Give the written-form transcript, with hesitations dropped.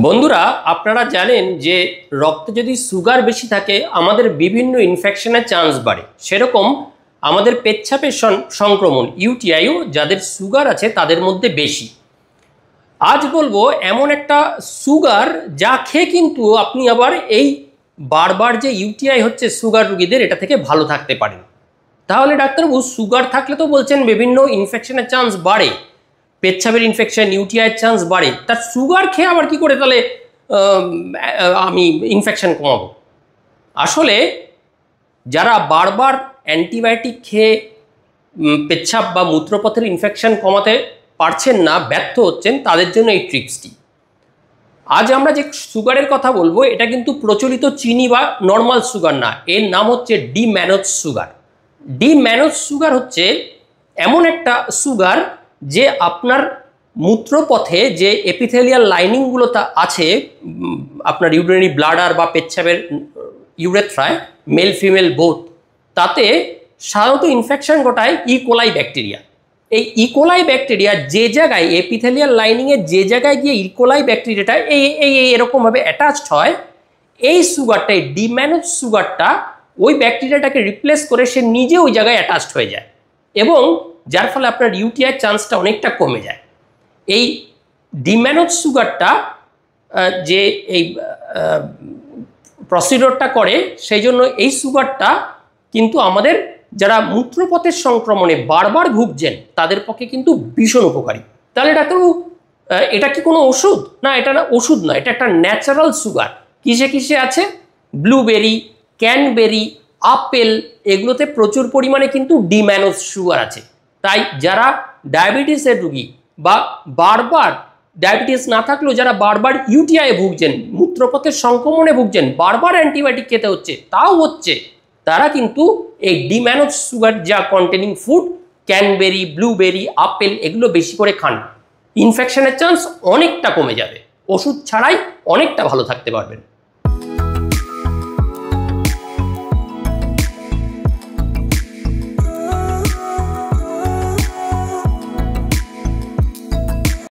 বন্ধুরা আপনারা জানেন যে রক্তে যদি সুগার বেশি থাকে আমাদের বিভিন্ন ইনফেকশনের চান্স বাড়ে। সেরকম আমাদের পেচ্ছাপের সংক্রমণ ইউটিআইও যাদের সুগার আছে তাদের মধ্যে বেশি। আজ বলবো এমন একটা সুগার যা খেয়ে কিন্তু আপনি আবার এই বারবার যে ইউটিআই হচ্ছে সুগার রোগীদের এটা থেকে ভালো থাকতে পারেন। তাহলে ডাক্তারবাবু সুগার থাকলে তো বলছেন বিভিন্ন ইনফেকশনের চান্স বাড়ে, পেচ্ছাপের ইনফেকশন ইউটিআইয়ের চান্স বাড়ে, তার সুগার খেয়ে আবার কি করে তাহলে আমি ইনফেকশন কমাবো? আসলে যারা বারবার অ্যান্টিবায়োটিক খেয়ে পেচ্ছাপ বা মূত্রপথের ইনফেকশন কমাতে পারছেন না, ব্যর্থ হচ্ছেন, তাদের জন্য এই ট্রিক্সটি। আজ আমরা যে সুগারের কথা বলবো এটা কিন্তু প্রচলিত চিনি বা নর্মাল সুগার না, এর নাম হচ্ছে ডি-ম্যানোজ সুগার। ডি-ম্যানোজ সুগার হচ্ছে এমন একটা সুগার যে আপনার মূত্রপথে যে এপিথেলিয়াল লাইনিংগুলো তা আছে আপনার ইউরিনারি ব্লাডার বা পেচ্ছাপের ইউরেথ্রায়, মেল ফিমেল বোথ, তাতে সাধারণত ইনফেকশন ঘটায় ইকোলাই ব্যাকটেরিয়া। এই ইকোলাই ব্যাকটেরিয়া যে জায়গায় এপিথেলিয়াল লাইনিংয়ের যে জায়গায় গিয়ে ইকোলাই ব্যাকটেরিয়াটা এরকমভাবে অ্যাটাচড হয়, এই সুগারটা এই ডি-ম্যানোজ সুগারটা ওই ব্যাকটেরিয়াটাকে রিপ্লেস করে সে নিজে ওই জায়গায় অ্যাটাচড হয়ে যায় এবং যার ফলে আপনার ইউটিআই চান্সটা অনেকটা কমে যায়। এই ডি-ম্যানোজ সুগারটা যে এই প্রসিডিওরটা করে সেই জন্য এই সুগারটা কিন্তু আমাদের যারা মূত্রপথের সংক্রমণে বারবার ভুগছেন তাদের পক্ষে কিন্তু ভীষণ উপকারী। তাহলে ডাক্তারবাবু এটা কি কোনো ওষুধ? না, এটা না ওষুধ নয়, এটা একটা ন্যাচারাল সুগার। কিসে কিসে আছে? ব্লুবেরি, ক্যানবেরি, আপেল, এগুলোতে প্রচুর পরিমাণে কিন্তু ডি-ম্যানোজ সুগার আছে। তাই যারা ডায়াবেটিসের রোগী বা বারবার ডায়াবেটিস না থাকলেও যারা বারবার ইউটিআই ভুগছেন, মূত্রপথের সংক্রমণে ভুগছেন, বারবার অ্যান্টিবায়োটিক খেতে হচ্ছে, তাও হচ্ছে, তারা কিন্তু এই ডি-ম্যানোজ সুগার যা containing food, cranberry, blueberry, apple, এগুলো বেশি করে খান। ইনফেকশনের চান্স অনেকটা কমে যাবে, ওষুধ ছাড়াই অনেকটা ভালো থাকতে পারবেন।